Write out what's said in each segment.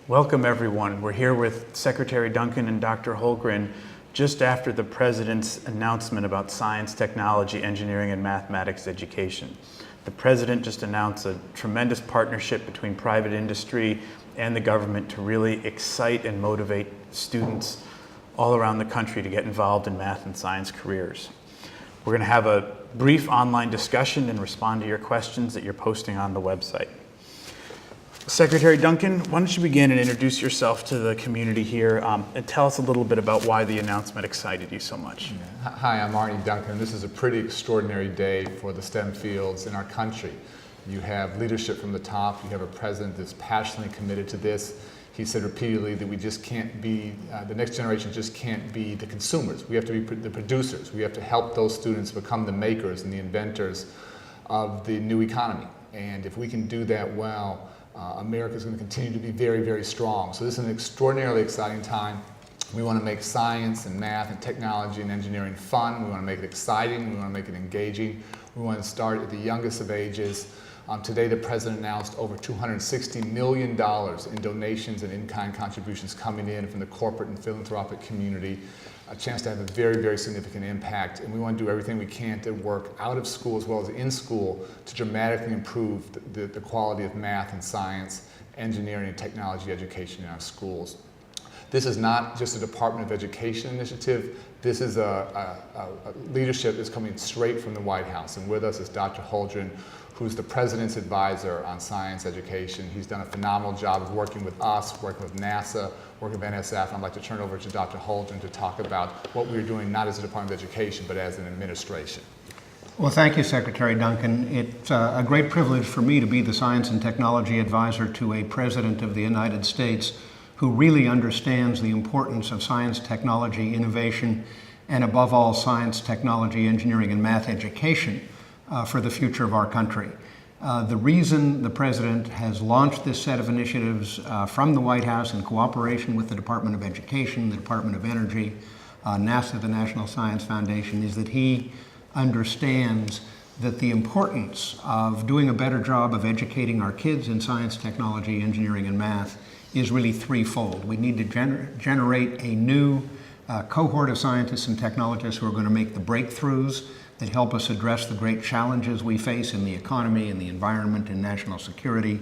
Welcome, everyone. We're here with Secretary Duncan and Dr. Holdren just after the President's announcement about science, technology, engineering, and mathematics education. The President just announced a tremendous partnership between private industry and the government to really excite and motivate students all around the country to get involved in math and science careers. We're going to have a brief online discussion and respond to your questions that you're posting on the website. Secretary Duncan, why don't you begin and introduce yourself to the community here and tell us a little bit about why the announcement excited you so much. Hi, I'm Arne, Duncan. This is a pretty extraordinary day for the STEM fields in our country. You have leadership from the top. You have a president that's passionately committed to this. He said repeatedly that we just can't be, the next generation just can't be the consumers. We have to be the producers. We have to help those students become the makers and the inventors of the new economy. And if we can do that well, America is going to continue to be very, very strong. So this is an extraordinarily exciting time. We want to make science and math and technology and engineering fun. We want to make it exciting. We want to make it engaging. We want to start at the youngest of ages. Today, the President announced over $260 million in donations and in-kind contributions coming in from the corporate and philanthropic community. A chance to have a very, very significant impact, and we want to do everything we can to work out of school as well as in school to dramatically improve the quality of math and science, engineering and technology education in our schools. This is not just a Department of Education initiative. This is a leadership that's coming straight from the White House, and with us is Dr. Holdren, who's the President's advisor on science education. He's done a phenomenal job of working with us, working with NASA, working with NSF. I'd like to turn it over to Dr. Holdren to talk about what we're doing not as a Department of Education, but as an administration. Well, thank you, Secretary Duncan. It's a great privilege for me to be the Science and Technology Advisor to a President of the United States who really understands the importance of science, technology, innovation, and above all, science, technology, engineering, and math education for the future of our country. The reason the President has launched this set of initiatives from the White House in cooperation with the Department of Education, the Department of Energy, NASA, the National Science Foundation, is that he understands that the importance of doing a better job of educating our kids in science, technology, engineering, and math is really threefold. We need to generate a new cohort of scientists and technologists who are going to make the breakthroughs that help us address the great challenges we face in the economy, in the environment, and national security.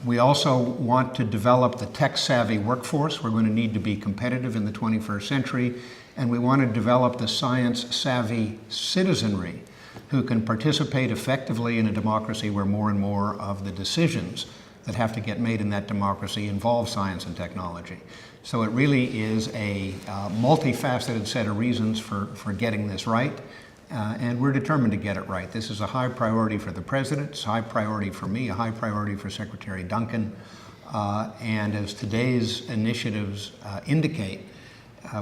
We also want to develop the tech-savvy workforce. We're going to need to be competitive in the 21st century, and we want to develop the science-savvy citizenry who can participate effectively in a democracy where more and more of the decisions that have to get made in that democracy involve science and technology. So it really is a multifaceted set of reasons for getting this right. And we're determined to get it right. This is a high priority for the President, it's a high priority for me, a high priority for Secretary Duncan. And as today's initiatives indicate,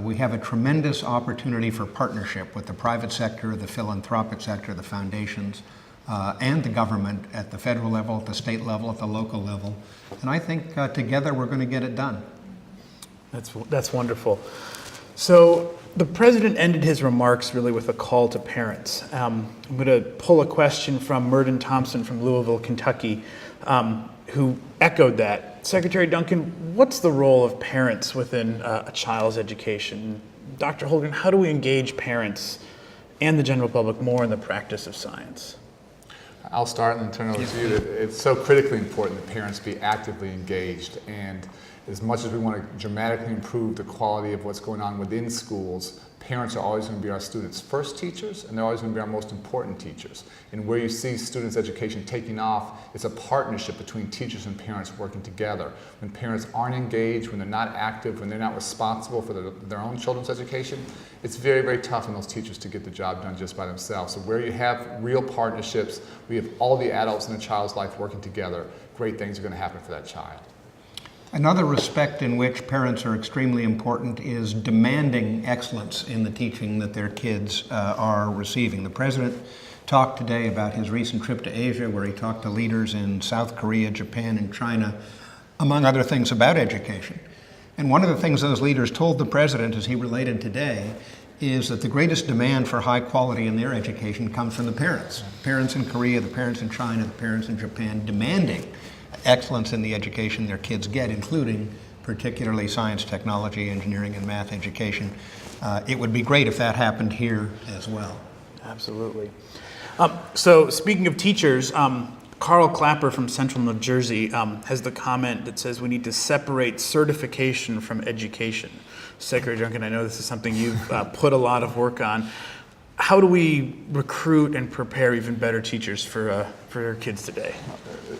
we have a tremendous opportunity for partnership with the private sector, the philanthropic sector, the foundations, and the government at the federal level, at the state level, at the local level. And I think together we're going to get it done. That's wonderful. So the President ended his remarks really with a call to parents. I'm going to pull a question from Merton Thompson from Louisville, Kentucky, who echoed that. Secretary Duncan, what's the role of parents within a child's education? Dr. Holdren, how do we engage parents and the general public more in the practice of science? I'll start and then turn it over to you. It's so critically important that parents be actively engaged, and as much as we want to dramatically improve the quality of what's going on within schools, parents are always going to be our students' first teachers, and they're always going to be our most important teachers. And where you see students' education taking off, it's a partnership between teachers and parents working together. When parents aren't engaged, when they're not active, when they're not responsible for their own children's education, it's very, very tough on those teachers to get the job done just by themselves. So where you have real partnerships, we have all the adults in a child's life working together, great things are going to happen for that child. Another respect in which parents are extremely important is demanding excellence in the teaching that their kids are receiving. The President talked today about his recent trip to Asia, where he talked to leaders in South Korea, Japan, and China, among other things about education. And one of the things those leaders told the President, as he related today, is that the greatest demand for high quality in their education comes from the parents. Parents in Korea, the parents in China, the parents in Japan demanding excellence in the education their kids get, including particularly science, technology, engineering, and math education. It would be great if that happened here as well. Absolutely. So speaking of teachers, Carl Clapper from Central New Jersey has the comment that says we need to separate certification from education. Secretary Duncan, I know this is something you've put a lot of work on. How do we recruit and prepare even better teachers for our kids today?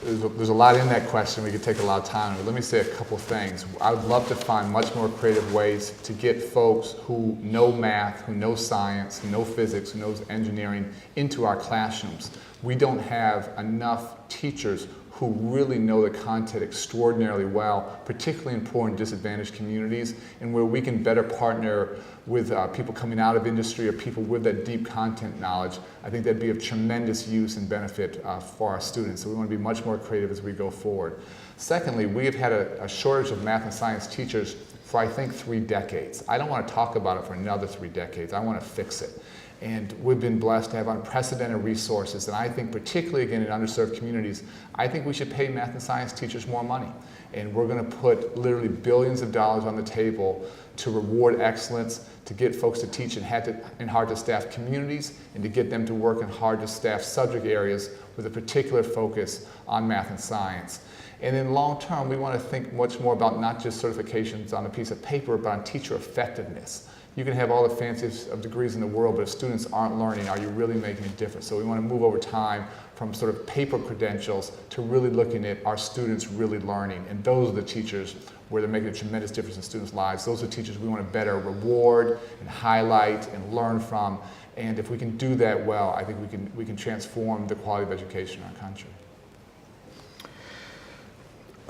There's a lot in that question. We could take a lot of time, but let me say a couple things. I would love to find much more creative ways to get folks who know math, who know science, who know physics, who knows engineering into our classrooms. We don't have enough teachers who really know the content extraordinarily well, particularly in poor and disadvantaged communities, and where we can better partner with people coming out of industry or people with that deep content knowledge. I think that'd be of tremendous use and benefit for our students. So we want to be much more creative as we go forward. Secondly, we have had a shortage of math and science teachers for I think 3 decades. I don't want to talk about it for another 3 decades. I want to fix it. And we've been blessed to have unprecedented resources. And I think particularly again in underserved communities, I think we should pay math and science teachers more money. And we're going to put literally billions of dollars on the table to reward excellence, to get folks to teach in hard to staff communities, and to get them to work in hard to staff subject areas with a particular focus on math and science. And in long term, we want to think much more about not just certifications on a piece of paper, but on teacher effectiveness. You can have all the fanciest of degrees in the world, but if students aren't learning, are you really making a difference? So we want to move over time from sort of paper credentials to really looking at our students really learning. And those are the teachers where they're making a tremendous difference in students' lives. Those are teachers we want to better reward and highlight and learn from. And if we can do that well, I think we can transform the quality of education in our country.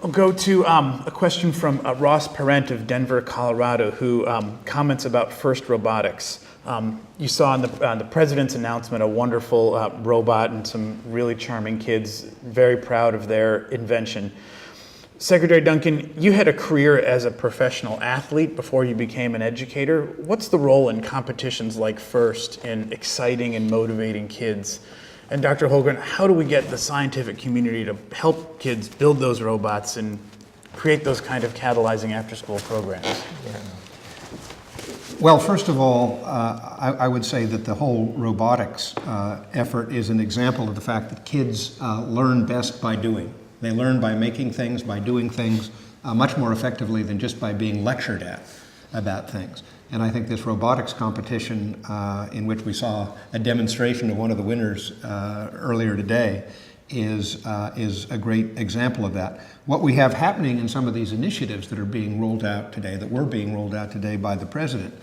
I'll go to a question from Ross Parent of Denver, Colorado, who comments about FIRST Robotics. You saw on the president's announcement a wonderful robot and some really charming kids, very proud of their invention. Secretary Duncan, you had a career as a professional athlete before you became an educator. What's the role in competitions like FIRST in exciting and motivating kids? And Dr. Holdren, how do we get the scientific community to help kids build those robots and create those kind of catalyzing after-school programs? Well, first of all, I would say that the whole robotics effort is an example of the fact that kids learn best by doing. They learn by making things, by doing things much more effectively than just by being lectured at about things. And I think this robotics competition, in which we saw a demonstration of one of the winners earlier today, is a great example of that. What we have happening in some of these initiatives that are being rolled out today, that were being rolled out today by the president,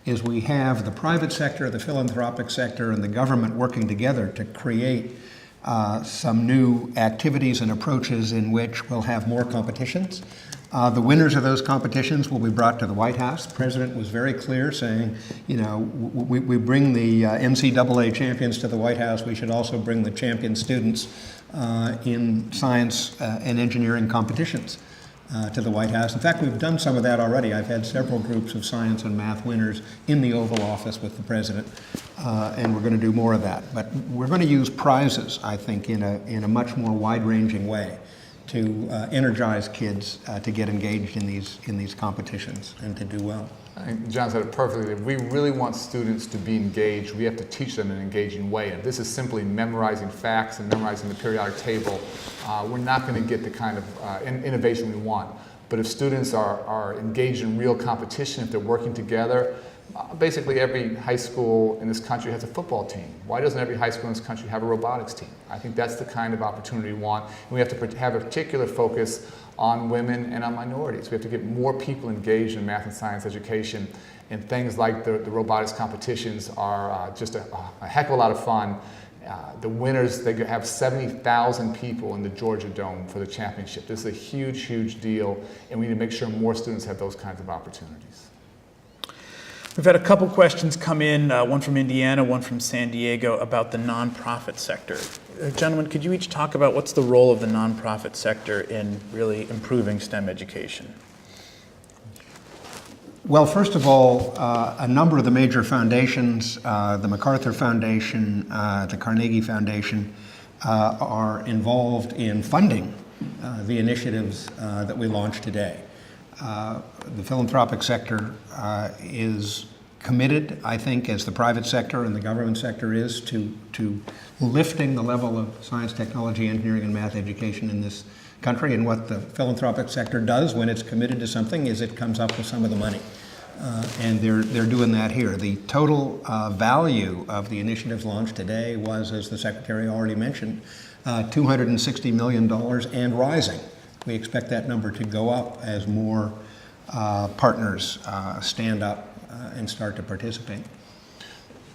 is we have the private sector, the philanthropic sector, and the government working together to create some new activities and approaches in which we'll have more competitions. The winners of those competitions will be brought to the White House. The president was very clear saying, you know, we bring the NCAA champions to the White House. We should also bring the champion students in science and engineering competitions to the White House. In fact, we've done some of that already. I've had several groups of science and math winners in the Oval Office with the president, and we're going to do more of that. But we're going to use prizes, I think, in a much more wide-ranging way to energize kids to get engaged in these competitions and to do well. I think John said it perfectly. If we really want students to be engaged, we have to teach them in an engaging way. And if this is simply memorizing facts and memorizing the periodic table, we're not going to get the kind of innovation we want. But if students are engaged in real competition, if they're working together, basically every high school in this country has a football team. Why doesn't every high school in this country have a robotics team? I think that's the kind of opportunity we want. And we have to have a particular focus on women and on minorities. We have to get more people engaged in math and science education, and things like the robotics competitions are just a heck of a lot of fun. The winners, they have 70,000 people in the Georgia Dome for the championship. This is a huge, huge deal, and we need to make sure more students have those kinds of opportunities. We've had a couple questions come in, one from Indiana, one from San Diego, about the nonprofit sector. Gentlemen, could you each talk about what's the role of the nonprofit sector in really improving STEM education? Well, first of all, a number of the major foundations, the MacArthur Foundation, the Carnegie Foundation, are involved in funding the initiatives that we launched today. The philanthropic sector is committed, I think, as the private sector and the government sector is, to lifting the level of science, technology, engineering, and math education in this country. And what the philanthropic sector does when it's committed to something is it comes up with some of the money. And they're doing that here. The total value of the initiatives launched today was, as the Secretary already mentioned, $260 million and rising. We expect that number to go up as more partners stand up and start to participate.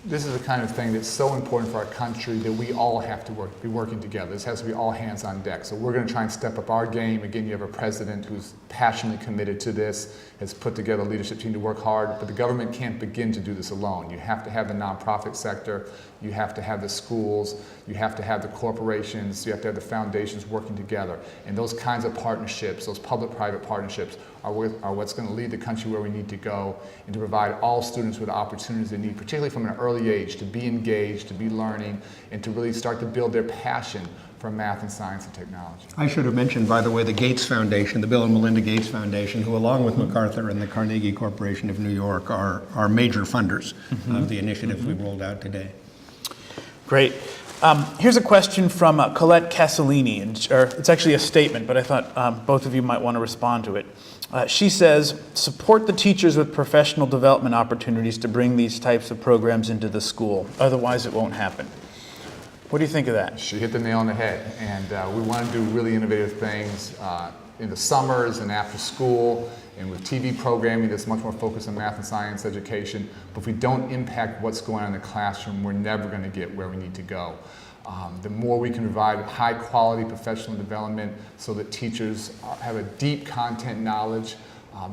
This is the kind of thing that's so important for our country that we all have to be working together. This has to be all hands on deck. So we're going to try and step up our game. Again, you have a president who's passionately committed to this, has put together a leadership team to work hard, but the government can't begin to do this alone. You have to have the nonprofit sector, you have to have the schools, you have to have the corporations, you have to have the foundations working together. And those kinds of partnerships, those public-private partnerships, are what's going to lead the country where we need to go and to provide all students with the opportunities they need, particularly from an early age, to be engaged, to be learning, and to really start to build their passion for math and science and technology. I should have mentioned, by the way, the Gates Foundation, the Bill and Melinda Gates Foundation, who along with MacArthur and the Carnegie Corporation of New York are major funders of the initiatives we rolled out today. Great. Here's a question from Colette Castellini, it's actually a statement, but I thought both of you might want to respond to it. She says, support the teachers with professional development opportunities to bring these types of programs into the school. Otherwise, it won't happen. What do you think of that? She hit the nail on the head, and we want to do really innovative things in the summers and after school, and with TV programming that's much more focused on math and science education. But if we don't impact what's going on in the classroom, we're never going to get where we need to go. The more we can provide high quality professional development so that teachers have a deep content knowledge,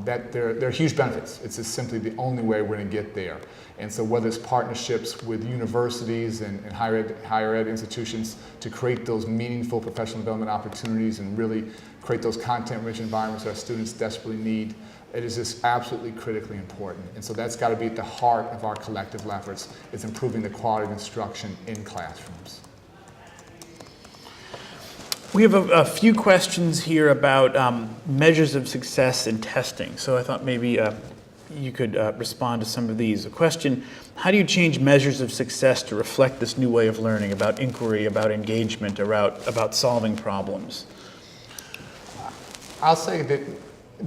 that there are huge benefits. It's just simply the only way we're going to get there. And so whether it's partnerships with universities and higher ed institutions to create those meaningful professional development opportunities and really create those content-rich environments that our students desperately need, it is just absolutely critically important. And so that's got to be at the heart of our collective efforts, is improving the quality of instruction in classrooms. We have a few questions here about measures of success in testing. So I thought maybe you could respond to some of these. A question, how do you change measures of success to reflect this new way of learning about inquiry, about engagement, about solving problems? I'll say that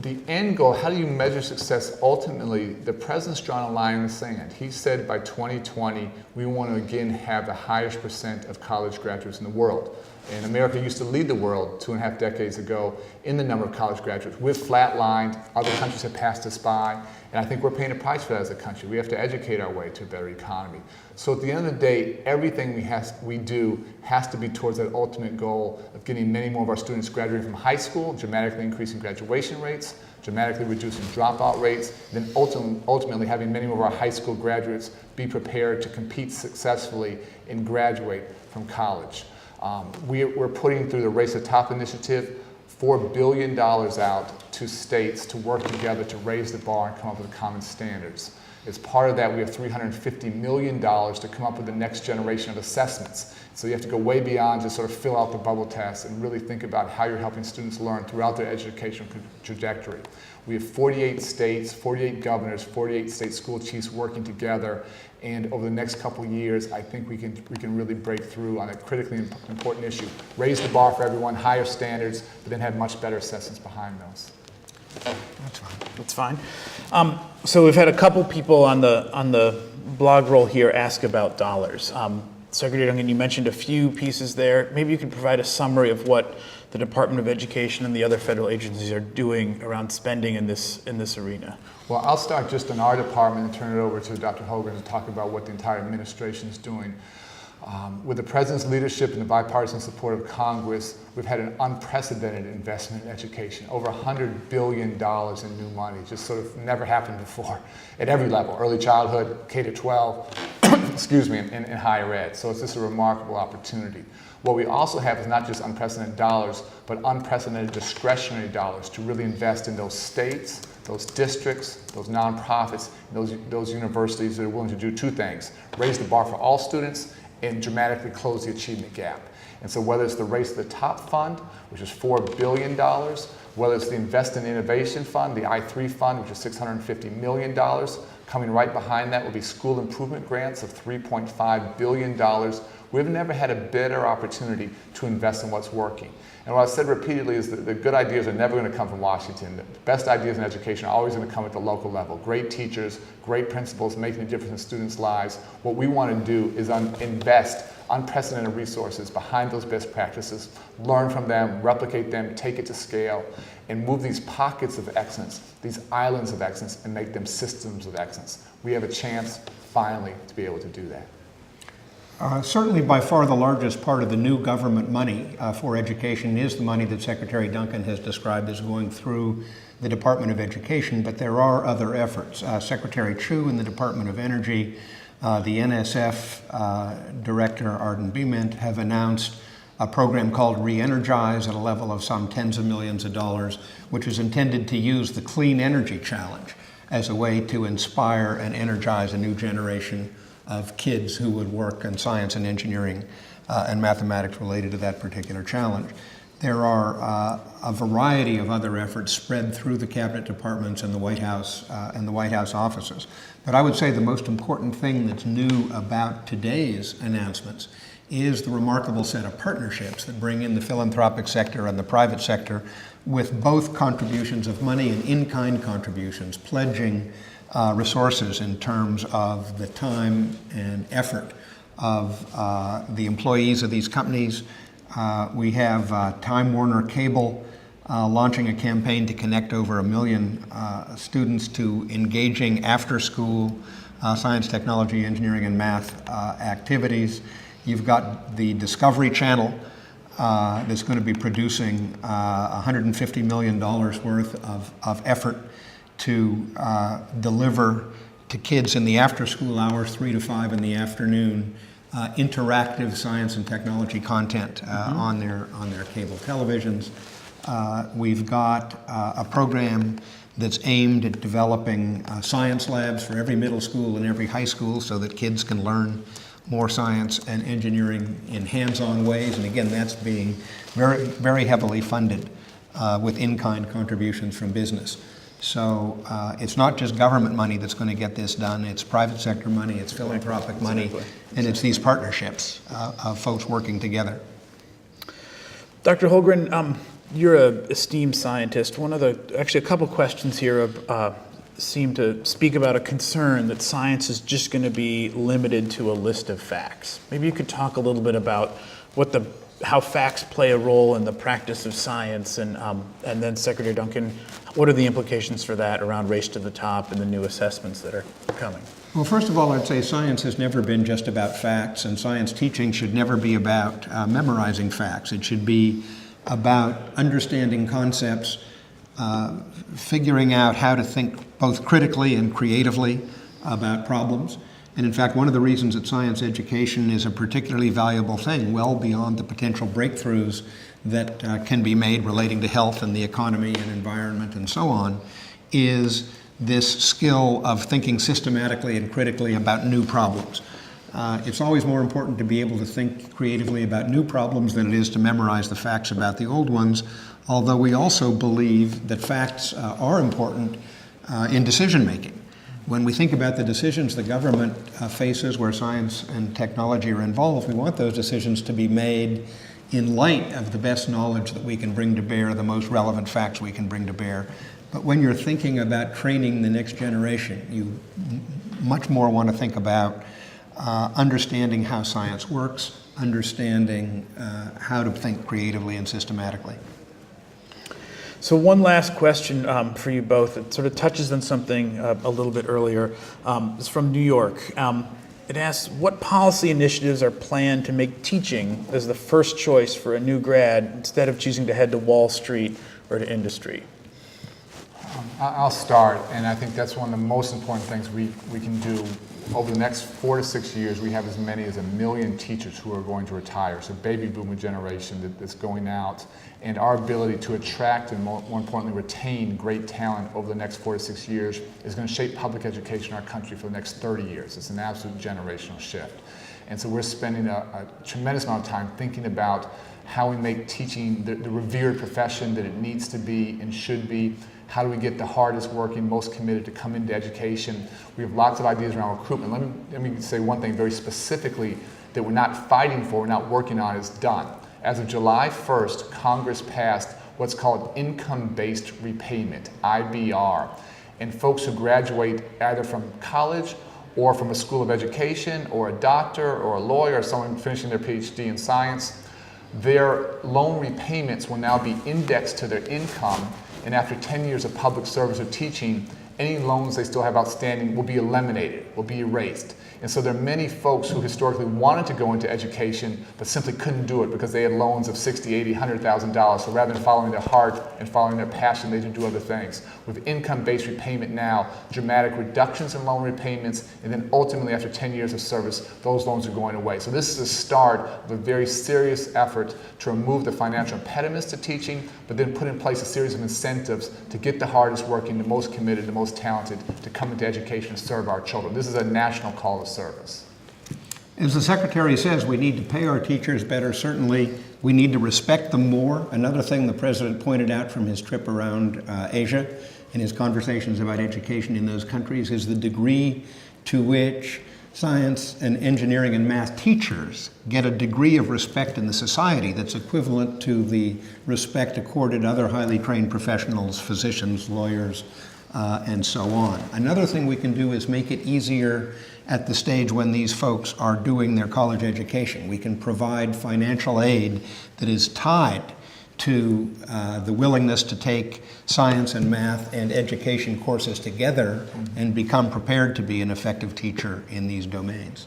the end goal, how do you measure success? Ultimately, the president's drawn a line in the sand. He said by 2020, we want to again have the highest percent of college graduates in the world. And America used to lead the world 2.5 decades ago in the number of college graduates. We've flatlined, other countries have passed us by, and I think we're paying a price for that as a country. We have to educate our way to a better economy. So at the end of the day, everything we do has to be towards that ultimate goal of getting many more of our students graduating from high school, dramatically increasing graduation rates, dramatically reducing dropout rates, then ultimately having many more of our high school graduates be prepared to compete successfully and graduate from college. We're putting through the Race to the Top initiative $4 billion out to states to work together to raise the bar and come up with common standards. As part of that, we have $350 million to come up with the next generation of assessments. So you have to go way beyond just sort of fill out the bubble test and really think about how you're helping students learn throughout their educational trajectory. We have 48 states, 48 governors, 48 state school chiefs working together, and over the next couple of years, I think we can really break through on a critically important issue. Raise the bar for everyone, higher standards, but then have much better assessments behind those. That's fine. So we've had a couple people on the blog roll here ask about dollars. Secretary Duncan, you mentioned a few pieces there. Maybe you could provide a summary of what the Department of Education and the other federal agencies are doing around spending in this arena. Well, I'll start just in our department and turn it over to Dr. Holdren to talk about what the entire administration is doing. With the President's leadership and the bipartisan support of Congress, we've had an unprecedented investment in education, over $100 billion in new money, just sort of never happened before at every level, early childhood, K-12, excuse me, and higher ed. So it's just a remarkable opportunity. What we also have is not just unprecedented dollars, but unprecedented discretionary dollars to really invest in those states, those districts, those nonprofits, those universities that are willing to do two things: raise the bar for all students and dramatically close the achievement gap. And so whether it's the Race to the Top Fund, which is $4 billion, whether it's the Invest in Innovation Fund, the I3 Fund, which is $650 million, coming right behind that will be school improvement grants of $3.5 billion. We've never had a better opportunity to invest in what's working. And what I've said repeatedly is that the good ideas are never going to come from Washington. The best ideas in education are always going to come at the local level. Great teachers, great principals making a difference in students' lives. What we want to do is invest unprecedented resources behind those best practices, learn from them, replicate them, take it to scale, and move these pockets of excellence, these islands of excellence, and make them systems of excellence. We have a chance, finally, to be able to do that. Certainly by far the largest part of the new government money for education is the money that Secretary Duncan has described as going through the Department of Education, but there are other efforts. Secretary Chu in the Department of Energy, the NSF Director Arne have announced a program called Re-Energize at a level of some tens of millions of dollars, which is intended to use the clean energy challenge as a way to inspire and energize a new generation of kids who would work in science and engineering and mathematics related to that particular challenge. There are a variety of other efforts spread through the cabinet departments and the White House offices. But I would say the most important thing that's new about today's announcements is the remarkable set of partnerships that bring in the philanthropic sector and the private sector with both contributions of money and in-kind contributions, pledging resources in terms of the time and effort of the employees of these companies. We have Time Warner Cable launching a campaign to connect over 1 million students to engaging after-school science, technology, engineering, and math activities. You've got the Discovery Channel that's going to be producing $150 million worth of effort to deliver to kids in the after-school hours, 3 to 5 in the afternoon, interactive science and technology content on their cable televisions. We've got a program that's aimed at developing science labs for every middle school and every high school so that kids can learn more science and engineering in hands-on ways. And again, that's being very, very heavily funded with in-kind contributions from business. So it's not just government money that's going to get this done, it's private sector money, it's philanthropic money, and it's these partnerships of folks working together. Dr. Holdren, you're an esteemed scientist. Actually a couple questions here seem to speak about a concern that science is just going to be limited to a list of facts. Maybe you could talk a little bit about how facts play a role in the practice of science, and then Secretary Duncan, what are the implications for that around Race to the Top and the new assessments that are coming? Well, first of all, I'd say science has never been just about facts, and science teaching should never be about memorizing facts. It should be about understanding concepts, figuring out how to think both critically and creatively about problems. And in fact, one of the reasons that science education is a particularly valuable thing, well beyond the potential breakthroughs that can be made relating to health and the economy and environment and so on, is this skill of thinking systematically and critically about new problems. It's always more important to be able to think creatively about new problems than it is to memorize the facts about the old ones, although we also believe that facts are important in decision making. When we think about the decisions the government faces where science and technology are involved, we want those decisions to be made in light of the best knowledge that we can bring to bear, the most relevant facts we can bring to bear. But when you're thinking about training the next generation, you much more want to think about understanding how science works, understanding how to think creatively and systematically. So one last question for you both. It sort of touches on something a little bit earlier. It's from New York. It asks, what policy initiatives are planned to make teaching as the first choice for a new grad instead of choosing to head to Wall Street or to industry? I'll start, and I think that's one of the most important things we can do. Over the next 4 to 6 years, we have as many as 1 million teachers who are going to retire. So baby boomer generation that's going out, and our ability to attract and more importantly retain great talent over the next 4 to 6 years is going to shape public education in our country for the next 30 years. It's an absolute generational shift. And so we're spending a tremendous amount of time thinking about how we make teaching the revered profession that it needs to be and should be. How do we get the hardest working, most committed to come into education? We have lots of ideas around recruitment. Let me say one thing very specifically that we're not fighting for, we're not working on, is done. As of July 1st, Congress passed what's called income-based repayment, IBR. And folks who graduate either from college or from a school of education or a doctor or a lawyer or someone finishing their PhD in science, their loan repayments will now be indexed to their income, and after 10 years of public service or teaching, any loans they still have outstanding will be eliminated, will be erased. And so there are many folks who historically wanted to go into education but simply couldn't do it because they had loans of $60,000, $80,000, $100,000. So rather than following their heart and following their passion, they didn't do other things. With income-based repayment now, dramatic reductions in loan repayments, and then ultimately after 10 years of service, those loans are going away. So this is the start of a very serious effort to remove the financial impediments to teaching, but then put in place a series of incentives to get the hardest working, the most committed, the most talented to come into education and serve our children. This is a national call to service. As the Secretary says, we need to pay our teachers better. Certainly, we need to respect them more. Another thing the President pointed out from his trip around Asia and his conversations about education in those countries is the degree to which science and engineering and math teachers get a degree of respect in the society that's equivalent to the respect accorded other highly trained professionals, physicians, lawyers, and so on. Another thing we can do is make it easier at the stage when these folks are doing their college education. We can provide financial aid that is tied to the willingness to take science and math and education courses together and become prepared to be an effective teacher in these domains.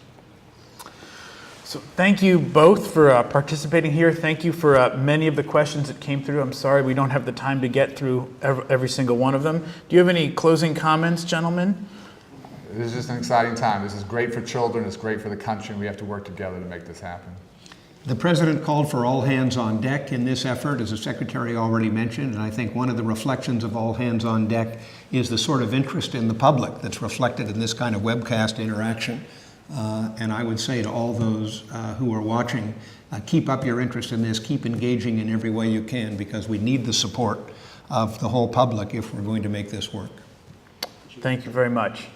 So thank you both for participating here. Thank you for many of the questions that came through. I'm sorry we don't have the time to get through every single one of them. Do you have any closing comments, gentlemen? This is just an exciting time. This is great for children, it's great for the country, and we have to work together to make this happen. The President called for all hands on deck in this effort, as the Secretary already mentioned, and I think one of the reflections of all hands on deck is the sort of interest in the public that's reflected in this kind of webcast interaction. And I would say to all those who are watching, keep up your interest in this, keep engaging in every way you can, because we need the support of the whole public if we're going to make this work. Thank you very much.